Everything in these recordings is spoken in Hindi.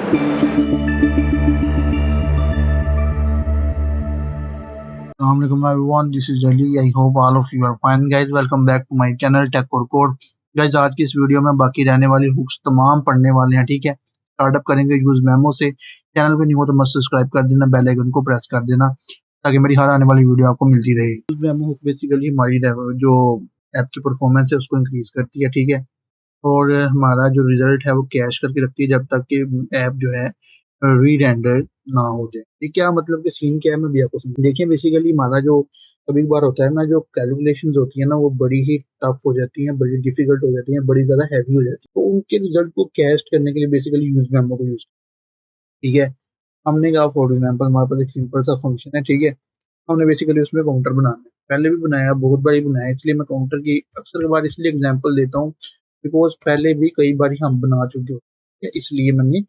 Assalamualaikum everyone, this is Ali. I hope all of you are fine guys. Welcome back to my channel Tech और कोड guys. आज की इस वीडियो में बाकी रहने वाली हुक्स तमाम पढ़ने वाले हैं, ठीक है। स्टार्टअप करेंगे यूज मेमो से। चैनल पे नहीं हो तो मस्त सब्सक्राइब कर देना, बेल आइकन को प्रेस कर देना ताकि मेरी हर आने वाली वीडियो आपको मिलती रहे। यूज मेमो हुक बेसिकली हमारी जो ऐप की परफॉर्मेंस है उसको इंक्रीज करती है, ठीक है। और हमारा जो रिजल्ट है वो कैश करके रखती है जब तक कि ऐप जो है री-रेंडर ना हो जाए। ये क्या मतलब कि सीन क्या है, मैं भी आपको देखिए। बेसिकली हमारा जो कभी बार होता है ना, जो कैलकुलेशंस होती है ना वो बड़ी ही टफ हो जाती हैं, बड़ी डिफिकल्ट हो जाती हैं, बड़ी ज्यादा हैवी हो जाती है। तो उनके रिजल्ट को कैश करने के लिए बेसिकली यूज मेमो को यूज, ठीक है। हमने कहा फॉर एग्जाम्पल हमारे पास एक सिंपल सा फंक्शन है, ठीक है। हमने बेसिकली उसमें काउंटर बनाना है, पहले भी बनाया, बहुत बारी बनाया, इसलिए मैं काउंटर की अक्सर बार इसलिए एग्जांपल देता हूँ बिकॉज पहले भी कई बार हम बना चुके होते हैं, इसलिए मैंने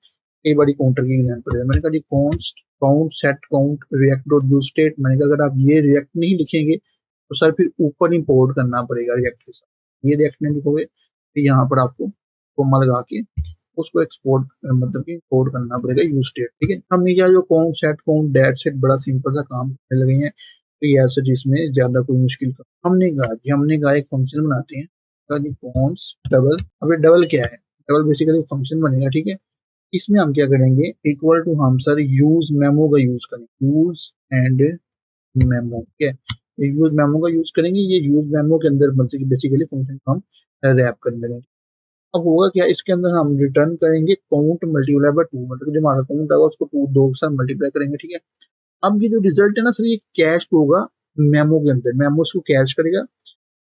कई बार काउंटर की एग्जांपल दिया। मैंने कहा जी const count set count react dot use state. मैंने कहा अगर आप ये रिएक्ट नहीं लिखेंगे तो सर फिर ऊपर इंपोर्ट करना पड़ेगा रिएक्ट के साथ। ये रिएक्ट नहीं लिखोगे तो यहाँ पर आपको कोमा लगा के उसको एक्सपोर्ट मतलब कि इंपोर्ट करना पड़ेगा यूज स्टेट, ठीक है। हम ये जो count set count date set बड़ा सिंपल सा काम करने लगे हैं, तो ये ऐसा जिसमें ज्यादा कोई मुश्किल का हमने कहा एक फंक्शन बनाते हैं कॉन्स्ट डबल। अब ये डबल क्या है, डबल बेसिकली फंक्शन बनेगा, ठीक है। इसमें हम क्या करेंगे, इक्वल टू हम सर यूज मेमो का यूज करेंगे, यूज एंड मेमो, क्या यूज मेमो का यूज करेंगे। ये यूज मेमो के अंदर बेसिकली फंक्शन को हम रैप करने लगे। अब होगा क्या, इसके अंदर हम रिटर्न करेंगे काउंट मल्टीप्लाई बाय 2, मतलब जो हमारा काउंट आएगा उसको 2 के साथ मल्टीप्लाई करेंगे, ठीक है। अब ये जो रिजल्ट है ना सर, ये कैश होगा मेमो के अंदर। मेमो उसको कैश करेगा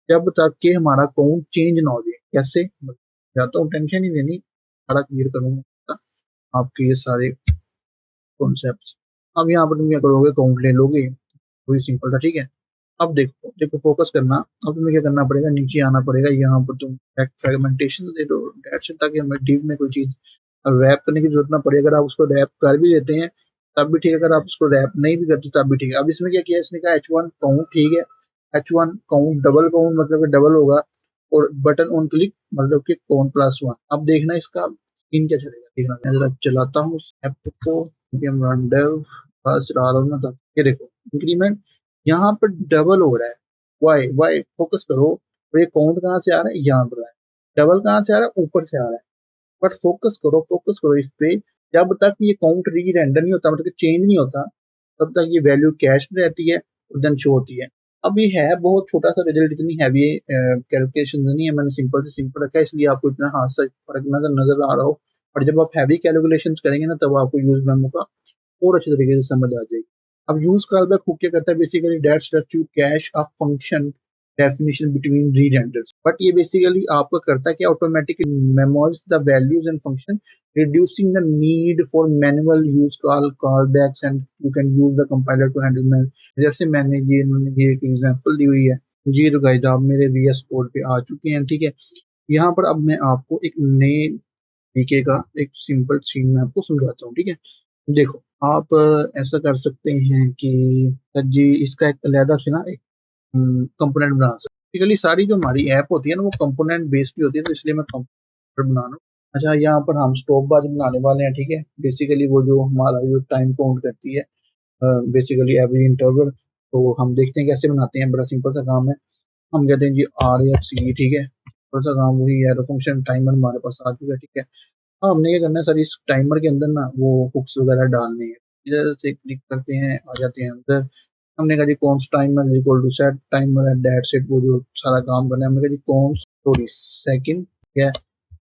जब तक कि हमारा काउंट चेंज ना हो जाए। कैसे जाता हूँ, टेंशन नहीं लेनी, सारा क्लियर करूंगा आपके ये सारे कॉन्सेप्ट। अब यहाँ पर तुम क्या करोगे, काउंट ले लोगे, वही सिंपल था, ठीक है। अब देखो देखो फोकस करना। अब तुम्हें क्या करना पड़ेगा, नीचे आना पड़ेगा, यहाँ पर तुम फ्रेगमेंटेशन दे दो डेट से, ताकि हमें डिव में कोई चीज रैप करने की जरूरत ना पड़े। अगर आप उसको रैप कर भी देते हैं तब भी ठीक है, अगर आप उसको रैप नहीं भी करते तब भी ठीक है। अब इसमें क्या किया, इसने कहा H1 काउंट, ठीक है। H1 काउंट डबल काउंट मतलब कि डबल होगा, और बटन ऑन क्लिक मतलब कि काउंट प्लस 1। अब देखना इसका स्क्रीन क्या चलेगा, देखना मैं जरा चलाता हूँ ऐप को, रन डेव बस चला रहा हूँ ना, तब ये देखो इंक्रीमेंट यहाँ पर डबल हो रहा है। वाई वाई फोकस करो, और ये काउंट कहाँ से आ रहा है, यहाँ पर आ रहा है। डबल कहाँ से आ रहा है, ऊपर से आ रहा है। बट फोकस करो इस पे। जब तक ये काउंट री रेंडर नहीं होता, मतलब चेंज नहीं होता, तब तक ये वैल्यू कैश रहती है और देन शो होती है। अब ये है बहुत छोटा सा रिजल्ट, इतनी हैवी कैलकुलेशन नहीं है, मैंने सिंपल से सिंपल रखा है, इसलिए आपको इतना हाथ से फर्क नजर आ रहा हो। और जब आप हैवी कैलकुलेशन करेंगे ना, तब आपको यूज मेमो का और अच्छे तरीके से समझ आ जाएगी। अब यूज कॉलबैक हुक क्या करता है, basically that's lets you cache a function definition between rerenders. But ये बेसिकली आपको करता है कि automatically memorize the values and function, reducing the need for manual use callbacks, and you can use the compiler to handle man। जैसे मैंने ये एक एग्जांपल दी हुई है। ये तो गाइस आप मेरे VS कोड पे आ चुके हैं, ठीक है। यहाँ पर अब मैं आपको एक नए तरीके का एक सिंपल सीन में आपको समझाता हूँ, ठीक है। देखो आप ऐसा कर सकते हैं कि सर जी इसका एक अलहदा से ना एक कंपोनेंट बना सकते। बेसिकली सारी जो हमारी ऐप होती है ना वो कंपोनेंट बेस्ड ही होती है, तो इसलिए मैं कंपोनेंट बना रहा हूँ। अच्छा यहाँ पर हम स्टॉप बाज बनाने वाले हैं, ठीक है। बेसिकली वो जो हमारा जो टाइम काउंट करती है बेसिकली एवरी इंटरवल। तो हम देखते हैं कैसे बनाते हैं, बड़ा सिंपल सा काम है। हम कहते हैं जी RFC, ठीक है। थोड़ा सा काम वही एरो फंक्शन टाइमर हमारे पास आ चुका है, ठीक है। हाँ हमने ये करना है सर, इस टाइमर के अंदर ना वो हुक्स वगैरह डालने हैं। इधर से क्लिक करते हैं, आ जाते हैं अंदर। हमने कहा जी const timer equal to set timer at that set, वो जो सारा काम करना है। हमने कहा जी कॉन्स्ट सॉरी सेकंड, क्या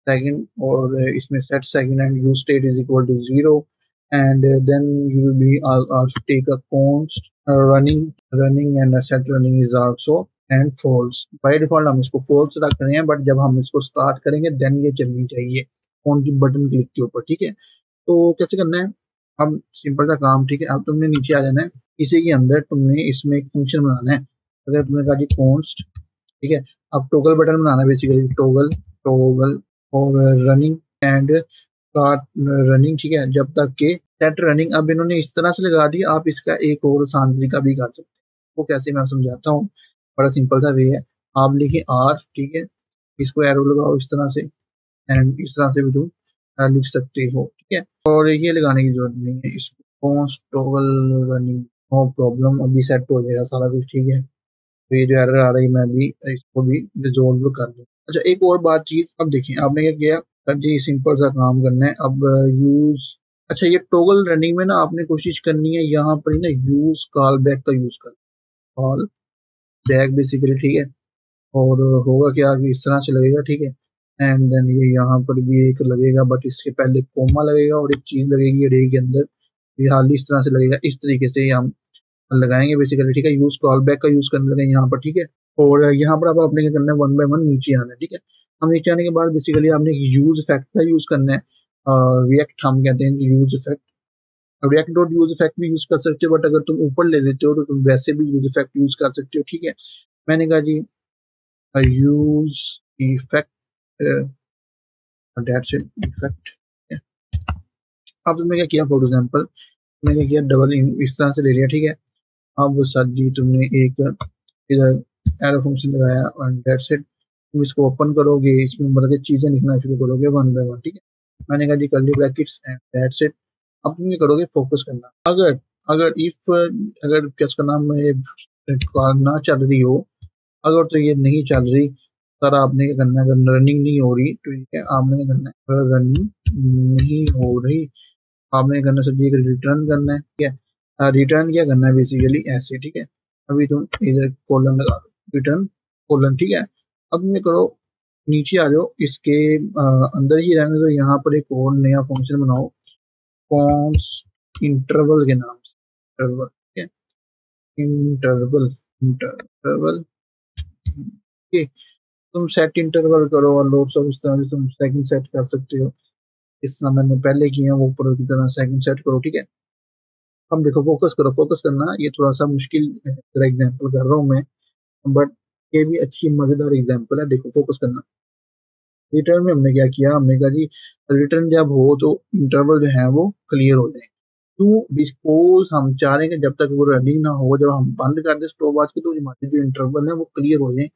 सेकंड, और इसमें set second and use state is equal to 0, and then you will be also take a const running and set running is also and false. By default हम इसको फॉल्स रख रहे हैं, बट जब हम इसको स्टार्ट करेंगे देन ये चलनी चाहिए फोन की बटन क्लिक के ऊपर, ठीक है। तो कैसे करना है, अब सिंपल सा काम, ठीक है। अब तुमने नीचे आ जाना है, इसी के अंदर तुमने इसमें एक फंक्शन बनाना है। अगर तुमने कहा जी कॉन्स्ट, ठीक है। अब टोगल बटन बनाना है, बेसिकली टोगल टोगल और रनिंग एंड स्टार्ट रनिंग, ठीक है, जब तक के सेट रनिंग। अब इन्होंने इस तरह से लगा दिया, आप इसका एक और आसान तरीका भी कर सकते हैं। वो कैसे मैं समझाता हूँ, बड़ा सिंपल सा वे है। आप लिखिए R, ठीक है, इसको एरो लगाओ इस तरह से, एंड इस तरह से भी तुम लिख सकते हो। है। और ये लगाने की जरूरत नहीं है, इसको टॉगल रनिंग नो प्रॉब्लम, अभी सेट हो जाएगा सारा कुछ, ठीक है। तो ये जो एरर आ रही है मैं भी इसको भी रिजोल्व कर दूँ। अच्छा एक और बात चीज, अब देखिए आपने क्या किया सर जी, सिंपल सा काम करना है अब। यूज, अच्छा ये टॉगल रनिंग में ना आपने कोशिश करनी है यहाँ पर ही ना यूज कॉल बैक का यूज कर, कॉल बैक बेसिकली, ठीक है। और होगा क्या कि इस तरह से लगेगा, ठीक है। एंड देन ये यहाँ पर भी एक लगेगा, बट इसके पहले कोमा लगेगा और एक चीज लगेगी अरे के अंदर, ये हाल इस तरह से लगेगा, इस तरीके से हम लगाएंगे बेसिकली, ठीक है। यूज कॉल बैक का यूज करने लगे यहाँ पर, ठीक है। और यहाँ पर अब आपने क्या करना है, वन बाय वन नीचे आना है, ठीक है। हम नीचे आने के बाद बेसिकली आपने यूज इफेक्ट का यूज करना है, रिएक्ट हम कहते हैं use effect. React dot use effect भी यूज कर सकते हो, बट अगर तुम ऊपर ले लेते हो तो तुम वैसे भी यूज इफेक्ट यूज कर सकते हो, ठीक है। मैंने कहा जी use effect, that's it, effect. अब तुमने क्या किया, फॉर एग्जाम्पल तुमने क्या किया, डबल इस तरह से ले लिया, ठीक है। अब सर जी तुमने एक इधर एरो फंक्शन लगाया और दैट्स इट। तुम इसको ओपन करोगे, इसमें मतलब कि चीजें लिखना शुरू करोगे वन बाय वन, ठीक है। मैंने कहा जी curly brackets and that's it. अब तुम ये करोगे फोकस करना, अगर अगर इफ अगर क्या इसका नाम है ना चल रही हो, अगर तो ये नहीं चल रही सर, आपने क्या करना है, अगर रनिंग नहीं हो रही तो ठीक है, आपने क्या करना है, अगर रनिंग नहीं हो रही आपने करना सर जी रिटर्न करना है, ठीक है। रिटर्न क्या करना है बेसिकली ऐसे, ठीक है। अभी तुम इधर कॉलन लगा दो, रिटर्न कॉलन, ठीक है। अब तुम ये करो, नीचे आ जाओ, इसके अंदर ही रहने दो, यहाँ पर एक और नया फंक्शन बनाओ, कॉन्स इंटरवल के नाम से, इंटरवल, ठीक है। इंटरवल, इंटरवल, ठीक है। तुम सेट इंटरवल करो और लोड्स ऑफ, इस तरह से तुम सेकंड सेट कर सकते हो, इस तरह मैंने पहले किया वो ऊपर की तरह सेकंड सेट करो, ठीक है। अब देखो फोकस करो, फोकस करना, ये थोड़ा सा मुश्किल एग्जांपल कर रहा हूँ मैं, बट ये भी अच्छी मजेदार एग्जांपल है, देखो फोकस करना। रिटर्न में हमने क्या किया, हमने कहा जी रिटर्न जब हो तो इंटरवल जो है वो क्लियर हो जाए। तो सपोज हम चाह रहे हैं कि जब तक वो रनिंग ना हो, जब हम बंद कर दे स्टॉप वॉच की, तो हमारे जो इंटरवल है वो क्लियर हो जाए,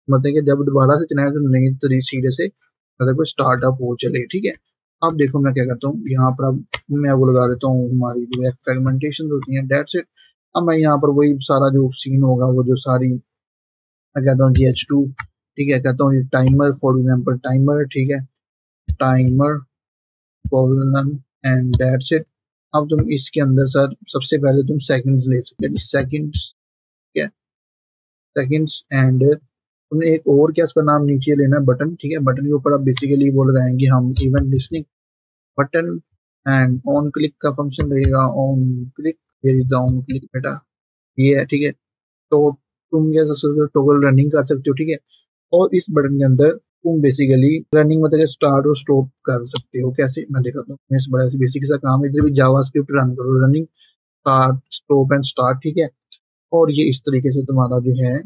मतलब कि जब दोबारा से चलाए तो नई सिरे से मतलब कोई स्टार्टअप हो चले, ठीक है। अब देखो मैं क्या करता हूँ, यहाँ पर अब मैं वो लगा देता हूँ हमारी जो फ्रेगमेंटेशन होती है, डेट्स इट। अब मैं यहाँ पर वही सारा जो सीन होगा वो जो सारी, मैं कहता हूँ GH2, ठीक है, कहता हूँ टाइमर, फॉर एग्जाम्पल टाइमर, ठीक है, timer colon and that's it. अब तुम इसके अंदर सर सबसे पहले तुम सेकंड्स ले सकते हो, सेकंड्स, ठीक है, सेकंड्स। एंड तुमने एक और क्या इसका नाम नीचे लेना है, बटन, ठीक है। बटन के ऊपर आप बेसिकली वो लगाएंगे हम even listening button, and on click का फंक्शन रहेगा, on click, where is on click बेटा, ये है, ठीक है। तो तुम क्या कर सकते हो, टॉगल रनिंग कर सकते हो, ठीक है। और इस बटन के अंदर तुम बेसिकली रनिंग मतलब स्टार्ट और स्टॉप कर सकते हो, कैसे मैं दिखाता हूँ। मैं इस बड़ा से बेसिक सा काम है, इधर भी जावास्क्रिप्ट रन करो, running start stop and start, ठीक है। और ये इस तरीके से तुम्हारा जो है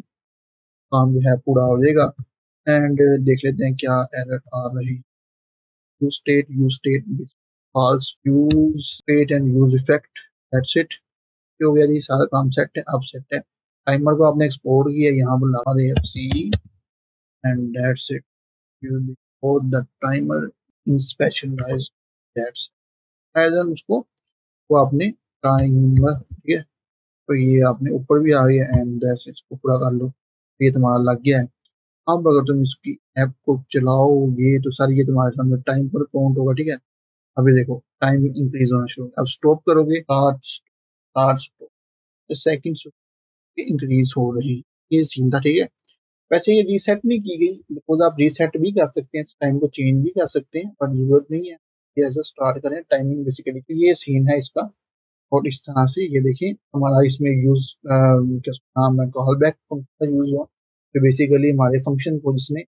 काम जो है पूरा हो जाएगा। एंड देख लेते हैं क्या एरर आ रही, use state false, use state and use effect, that's it. हो गया जी, सारा काम सेट है, अब सेट है। टाइमर को आपने एक्सपोर्ट किया, यहाँ पर लगा रहे FC and that's it, you export the timer in specialized, that's as an उसको, वो आपने टाइमर, ठीक है। तो ये आपने ऊपर भी आ रही है एंड दैट्स इसको पूरा कर लो, ये तुम्हारा लग गया है। अब अगर तुम इसकी ऐप को चलाओगे तो सर ये तुम्हारे सामने टाइम पर काउंट होगा, ठीक है। अभी देखो टाइम इंक्रीज होना शुरू, अब स्टॉप करोगे, start start stop, seconds increase हो रही, ये सीन था, ठीक है। वैसे ये रीसेट नहीं की गई, बिकॉज आप रीसेट भी कर सकते हैं, टाइम को चेंज भी कर सकते हैं, पर जरूरत नहीं है कि ऐसा स्टार्ट करें टाइमिंग बेसिकली, तो ये सीन है इसका। और इस तरह से ये देखिए हमारा इसमें यूज क्या नाम है, कॉल बैक फंक्शन का यूज हुआ, तो बेसिकली हमारे फंक्शन को जिसने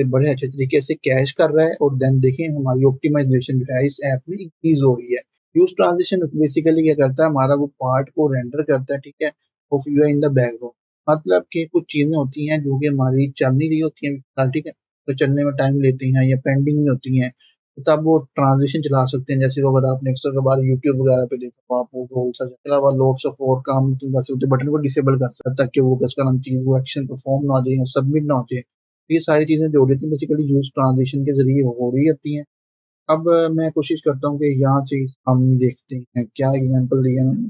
बड़े अच्छे तरीके से कैश कर रहा है, और देन देखिए हमारी ऑप्टिमाइजेशन जो है इस ऐप में इंक्रीज हो रही है। यूज ट्रांजिशन बेसिकली क्या करता है, हमारा वो पार्ट को रेंडर करता है, ठीक है, of UI in the background. मतलब कि कुछ चीजें होती हैं जो कि हमारी चल नहीं रही होती हैं फिलहाल, ठीक है, तो चलने में टाइम लेती हैं या पेंडिंग में होती हैं, तो तब वो ट्रांजिशन चला सकते हैं। जैसे वो अगर आपने अक्सर कबार यूट्यूब वगैरह पे देखा तो आप वो रोल सा, इसके अलावा लोड्स ऑफ और काम तुम कर सकते हो, बटन को डिसेबल कर सकते हो ताकि वो उसका नाम चीज वो एक्शन परफॉर्म ना हो जाए, सबमिट ना हो जाए। तो ये सारी चीजें जो होती हैं बेसिकली यूज ट्रांजिशन के जरिए हो रही होती हैं। अब मैं कोशिश करता हूँ कि यहाँ से हम देखते हैं क्या एग्जाम्पल दिया उन्होंने।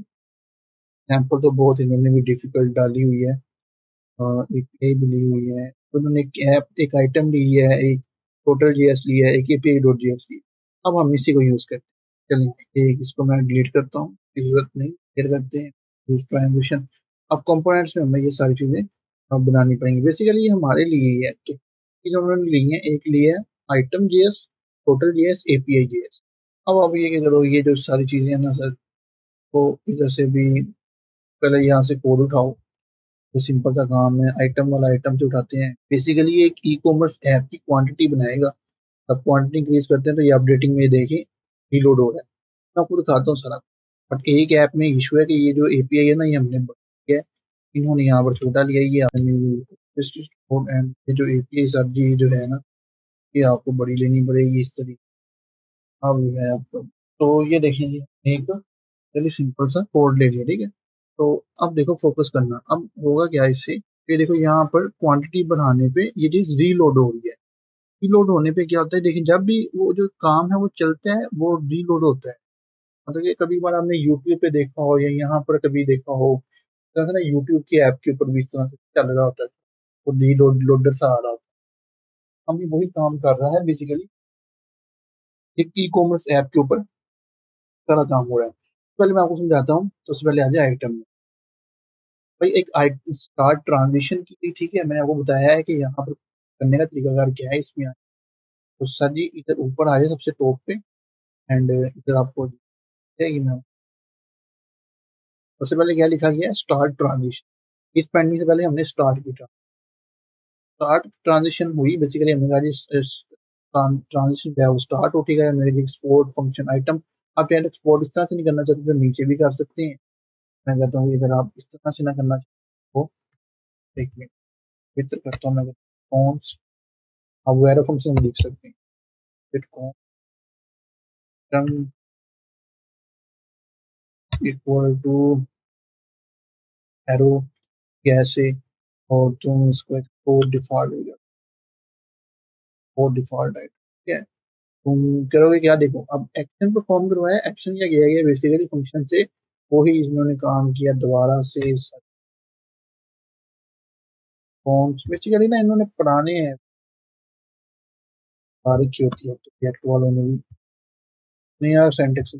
एग्जाम्पल तो बहुत इन्होंने भी डिफिकल्ट डाली हुई है। एक ए भी ली हुई है, तो उन्होंने एक ऐप एक आइटम ली है, एक टोटल जीएस लिया है, एक एपीआई डॉट जीएस लिया। अब हम इसी को यूज करते हैं। चलिए एक इसको मैं डिलीट करता हूँ, जरूरत नहीं, फिर करते हैं यूज ट्रांजिशन। अब कंपोनेंट्स में हमें ये सारी चीजें अब बनानी पड़ेंगी। बेसिकली ये हमारे लिए ही है, तो चीज उन्होंने ली है, एक ली है item GS, total GS, API GS. अब ये कि चलो ये जो सारी चीजें हैं ना सर, तो इधर से भी पहले यहाँ से कोड उठाओ। तो सिंपल सा काम है, आइटम वाला आइटम से उठाते हैं। बेसिकली एक ई कॉमर्स ऐप की क्वांटिटी बनाएगा। अब क्वांटिटी इंक्रीज करते हैं तो ये अपडेटिंग में देखें रीलोड हो रहा है। मैं आपको दिखाता हूँ सारा। बट एक ऐप में इशू है कि ये जो एपीआई है ना, ये हमने किया है, इन्होंने यहाँ पर छोटा लिया, ये एंड ये जो एपीआई सर जी जो है ना, ये आपको बड़ी लेनी पड़ेगी इस तरीके। अब है आपको, तो ये देखेंगे एक चलिए सिंपल सा कोड ले लिया, ठीक है। तो अब देखो फोकस करना, अब होगा क्या इससे, ये देखो यहाँ पर क्वांटिटी बढ़ाने पे ये चीज रीलोड हो रही है। रीलोड होने पे क्या होता है, देखिए जब भी वो जो काम है वो चलता है वो रीलोड होता है। मतलब कि कभी बार आपने यूट्यूब पे देखा हो या यहाँ पर कभी देखा हो, इस तरह से ना यूट्यूब की ऐप के ऊपर भी इस तरह से चल रहा होता है, वो रीलोड लोडर सा आ रहा होता है। हम भी वही काम कर रहा है बेसिकली, एक ई कॉमर्स ऐप के ऊपर सारा काम हो रहा है। पहले मैं आपको समझाता हूँ, तो उससे पहले आ जाए आइटम में। भाई एक स्टार्ट ट्रांजिशन की थी, ठीक है, मैंने आपको बताया है कि यहाँ पर करने का तरीकाकार क्या है इसमें। तो सर जी इधर ऊपर आ जाए सबसे टॉप पे, एंड इधर आपको जाएगी ना, सबसे पहले क्या लिखा गया है, स्टार्ट ट्रांजिशन। इस पेंडिंग से पहले हमने स्टार्ट की, स्टार्ट ट्रांजिशन हुई। बेसिकली हमने कहा जी ट्रांजिशन जो है वो स्टार्ट हो, ठीक है। मेरे एक्सपोर्ट फंक्शन आइटम, आप यार एक्सपोर्ट इस तरह से नहीं करना चाहते तो नीचे भी कर सकते हैं। मैं कहता हूँ कि अगर आप इस तरह से ना करना चाहते हो, एक मिनट भीतर करता हूँ मैं, कौन आप वेरो फंक्शन लिख सकते हैं, फिर कौन इक्वल टू एरो कैसे, और तुम इसको एक्सपोर्ट डिफॉल्ट हो जाए, और डिफॉल्ट है, ठीक है। तुम करोगे क्या, देखो अब एक्शन परफॉर्म करवाया, एक्शन क्या किया गया बेसिकली फंक्शन से, वही इन्होंने काम किया दोबारा से। फॉर्म्स बेसिकली ना इन्होंने पुराने हैं, तारीख की होती है तो रिएक्ट वालों ने भी नहीं यार सेंटेक्स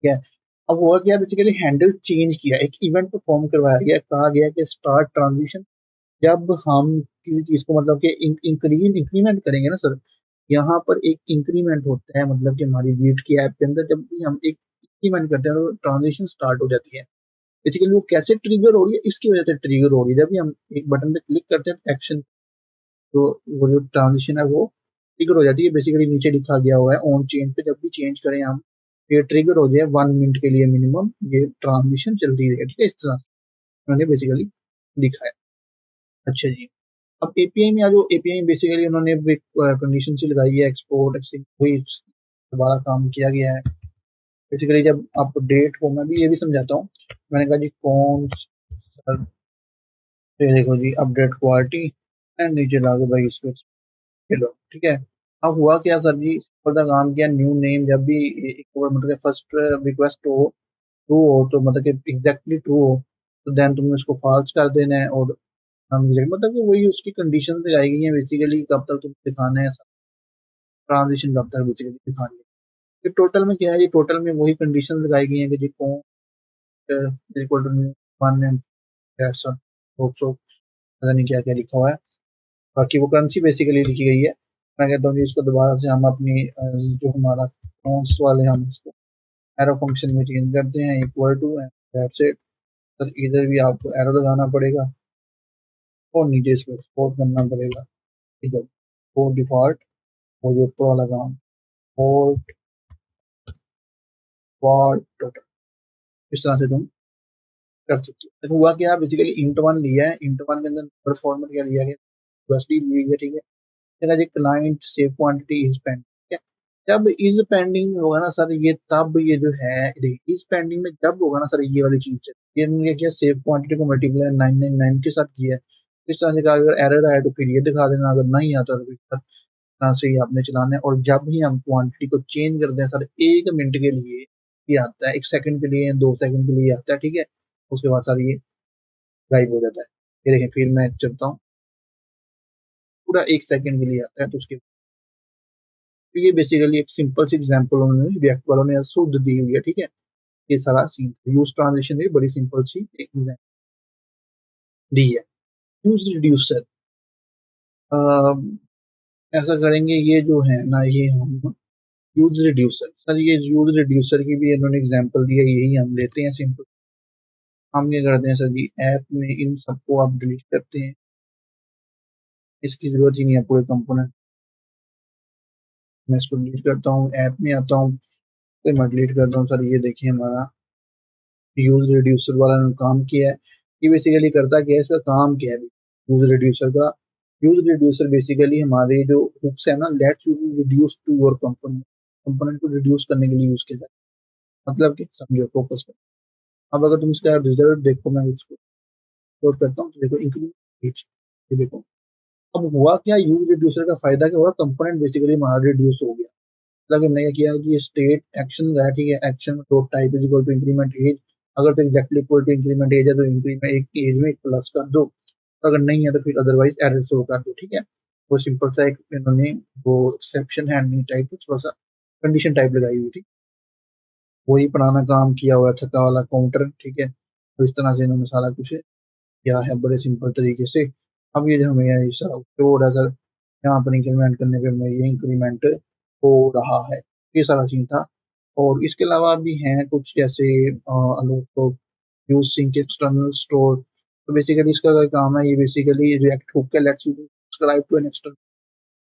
क्या है। अब हुआ क्या, बेसिकली हैंडल चेंज किया, एक इवेंट परफॉर्म करवाया गया, कहा गया कि स्टार्ट ट्रांजिशन। जब हम किसी चीज को मतलब कि इंक्रीमेंट करेंगे ना सर, यहाँ पर एक इंक्रीमेंट होता है, मतलब कि हमारी वीट की ऐप के अंदर जब भी हम एक इंक्रीमेंट करते हैं तो ट्रांजिशन स्टार्ट हो जाती है। बेसिकली वो कैसे ट्रिगर हो रही है, इसकी वजह से ट्रिगर हो रही है, जब भी हम एक बटन पे क्लिक करते हैं एक्शन, तो वो जो ट्रांजिशन है वो ट्रिगर हो जाती है। बेसिकली नीचे लिखा गया हुआ है ऑन चेंज पे, जब भी चेंज करें हम, ये ट्रिगर हो जाए 1 मिनट के लिए मिनिमम, ये ट्रांजिशन चलती है, ठीक है। इस तरह से उन्होंने बेसिकली लिखा है। अच्छा जी, अब एपीआई में आ जाओ। एपीआई में बेसिकली उन्होंने एक कंडीशन सी लगाई है, एक्सपोर्ट एक्सिंग वही दोबारा काम किया गया है। बेसिकली जब अपडेट हो, मैं भी ये भी समझाता हूँ। मैंने कहा जी कौन सर, ये देखो जी अपडेट क्वालिटी, एंड नीचे ला के भाई इसको चलो, ठीक है। अब हुआ क्या सर जी, पता काम किया, न्यू नेम जब भी एक बार मतलब फर्स्ट रिक्वेस्ट हो ट्रू हो, तो मतलब कि एग्जैक्टली ट्रू हो, तो देन तुमने उसको फॉल्स कर देना है। और हम मतलब कि वही उसकी कंडीशन लगाई गई है बेसिकली, कब तक तुम दिखाना है ट्रांजिशन, कब तक बेसिकली दिखानी है। ये टोटल में क्या है, ये टोटल में वही कंडीशन लगाई गई है कि जी कौन equal to one and so पता नहीं क्या क्या लिखा हुआ है। बाकी वो करेंसी बेसिकली लिखी गई है। मैं कहता हूँ कि इसको दोबारा से हम अपनी जो हमारा कौंस वाले हम इसको एरो फंक्शन में चेंज करते हैं, equal to that's it. Sir इधर भी आपको एरो लगाना पड़ेगा और नीचे इसको एक्सपोर्ट करना पड़ेगा, इधर वो डिफॉल्ट, वो जो ऊपर वाला काम पोर्ट फॉर टोटल, इस तरह से तुम कर सकते हो। देखो हुआ क्या, बेसिकली इंट वन लिया है, इंट वन के अंदर नंबर फॉर्मेट क्या लिया गया, यूएसडी ली गई है, ठीक है। कहना जी client save quantity is pending, ठीक है। जब इज पेंडिंग में होगा ना सर, ये तब ये जो है इज पेंडिंग में जब होगा ना सर, ये वाली चीज है, ये हमने क्या सेव क्वांटिटी को मल्टीप्लाई 999 के साथ किया है। इस तरह से कहा अगर एरर आए तो फिर ये दिखा देना, अगर नहीं आता तो फिर तरह से ही आपने चलाना है। और जब ही हम क्वांटिटी को चेंज करते हैं सर 1 मिनट के लिए ये आता है, 1 सेकंड के लिए, 2 सेकंड के लिए आता है, ठीक है? उसके बाद सर ये गायब हो जाता है। ये देखें, फिर मैं चलता हूँ, पूरा 1 सेकंड के लिए आता है। तो उसके तो ये बेसिकली एक सिंपल सी एग्जांपल उन्होंने रिएक्ट वालों ने शुद्ध दी हुई है, ठीक है? ये सारा सीन यूज ट्रांजिशन भी बड़ी सिंपल सी एक एग्जांपल दी है। यूज रिड्यूसर ऐसा करेंगे, ये जो है ना, ये हम यूज रिड्यूसर, सर ये यूज रिड्यूसर की भी इन्होंने एग्जांपल दी है, यही हम लेते हैं सिंपल। हम क्या करते हैं सर जी, ऐप में इन सबको आप डिलीट करते हैं, इसकी जरूरत ही नहीं है पूरे कंपोनेंट। मैं इसको डिलीट करता हूँ, ऐप में आता हूँ, तो मैं डिलीट करता हूँ। सर ये देखिए हमारा यूज रिड्यूसर वाला ने काम किया है। ये बेसिकली करता क्या है, इसका काम क्या है यूज रिड्यूसर का? यूज रिड्यूसर बेसिकली हमारे जो हुक्स है ना, lets you reduce to your component, component को रिड्यूस करने के लिए यूज किया जाता है। मतलब कि समझो, फोकस करो। अब अगर तुम इसका रिजल्ट देखो, मैं इसको शोर करता हूँ, तो देखो इंक्रीमेंट, ये देखो। अब हुआ क्या, यूज रिड्यूसर का फायदा क्या हुआ, कंपोनेंट बेसिकली हमारा रिड्यूस हो गया। मतलब हमने क्या किया कि ये स्टेट एक्शन है, ठीक है? Action dot type is equal to increment age. अगर तो exactly equal to increment age है तो इंक्रीमेंट एक एज में एक प्लस कर दो, अगर नहीं है तो फिर अदरवाइज एरर शो कर दो, ठीक है? वो सिंपल सा एक इन्होंने वो एक्सेप्शन हैंडलिंग टाइप थोड़ा सा कंडीशन टाइप लगाई हुई थी, वही पुराना काम किया हुआ थका वाला काउंटर, ठीक है? तो इस तरह से इन्होंने सारा कुछ किया है बड़े सिंपल तरीके से। अब ये जो हमें ये सारा कोड है सर, यहाँ पर इंक्रीमेंट करने पे हमें ये इंक्रीमेंट हो रहा है, ये सारा सीन था। और इसके अलावा भी हैं कुछ, जैसे अलोको यूज सिंक एक्सटर्नल स्टोर। तो बेसिकली इसका क्या काम है, ये बेसिकली रिएक्ट हुक के lets you subscribe to an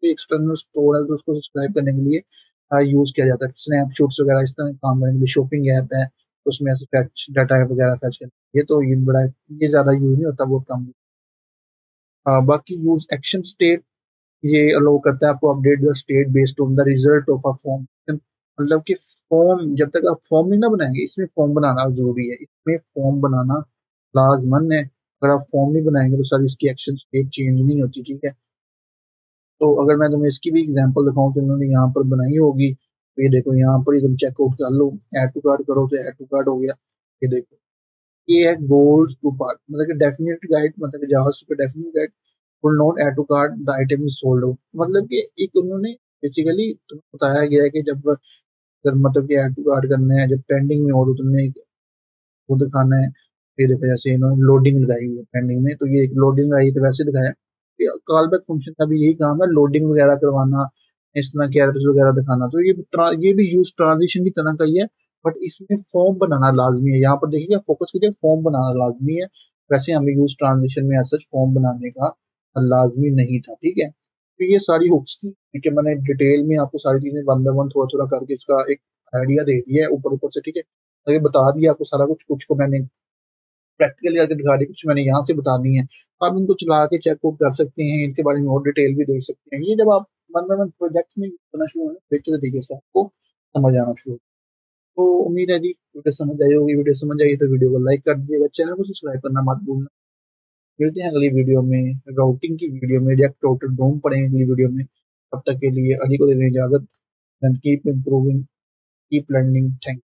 external store है, तो उसको सब्सक्राइब करने के लिए यूज किया जाता है। स्नैपशॉट्स वगैरह इस तरह काम करने के लिए, शॉपिंग ऐप है, तो उसमें ऐसे फैच डाटा वगैरह फैच करने, ये तो ये बड़ा, ये ज्यादा यूज नहीं होता, बहुत कम। बाकी यूज एक्शन स्टेट, ये अलाउ करता है आपको update the state based on the result of a form. मतलब कि फॉर्म, जब तक आप फॉर्म नहीं ना बनाएंगे, इसमें फॉर्म बनाना जरूरी है, इसमें फॉर्म बनाना लाजमन है। अगर आप फॉर्म नहीं बनाएंगे तो सर इसकी एक्शन स्टेट चेंज नहीं होती, ठीक है? तो अगर मैं तुम्हें इसकी भी एग्जांपल दिखाऊं तो इन्होंने यहाँ पर बनाई होगी, तो ये देखो यहाँ पर ही तुम चेकआउट कर लो, ऐड टू कार्ट करो तो ऐड टू कार्ट हो गया। ये देखो, ये है गोल्स टू पार्ट, मतलब कि डेफिनेट गाइड, मतलब कि JavaScript definite guide will not add to cart, the item is sold out. मतलब कि एक उन्होंने बेसिकली तुम्हें बताया गया है कि जब अगर मतलब कि ऐड टू कार्ट करना है, जब पेंडिंग में हो तो तुमने वो दिखाना है। फिर देखो जैसे इन्होंने लोडिंग लगाई हुई है पेंडिंग में, तो ये एक लोडिंग आई तो वैसे दिखाया। कॉल बैक फंक्शन का भी यही काम है, लोडिंग वगैरह करवाना, इस तरह के एरर्स वगैरह दिखाना। तो ये भी यूज ट्रांजिशन की तरह का ही है, बट इसमें फॉर्म बनाना लाजमी है। यहाँ पर देखिए फोकस कीजिए, फॉर्म बनाना लाजमी है। वैसे हमें यूज ट्रांजिशन में ऐसा फॉर्म बनाने का लाजमी नहीं था, ठीक है? तो ये सारी हुक्स थी, ठीक है? मैंने डिटेल में आपको सारी चीजें वन बाय वन थोड़ा थोड़ा करके इसका एक आइडिया दे दिया है ऊपर ऊपर से, ठीक है? तो ये बता दिया आपको सारा कुछ, कुछ को मैंने प्रैक्टिकली करके दिखा दी, कुछ मैंने यहाँ से बता दी है। आप इनको चला के चेकआउट कर सकते हैं, इनके बारे में और डिटेल भी देख सकते हैं। ये जब आप वन बाय वन प्रोजेक्ट में करना शुरू होना, बेहतर तरीके से आपको समझ आना शुरू। तो उम्मीद है जी वीडियो समझ आई होगी। वीडियो समझ आई तो वीडियो को लाइक कर दीजिएगा, चैनल को सब्सक्राइब करना मत भूलना। मिलते हैं अगली वीडियो में, राउटिंग की वीडियो में, रिएक्ट राउटर डोम पढ़ेंगे अगली वीडियो में। तब तक के लिए अली को दे दें इजाजत। And keep improving, keep learning. Thank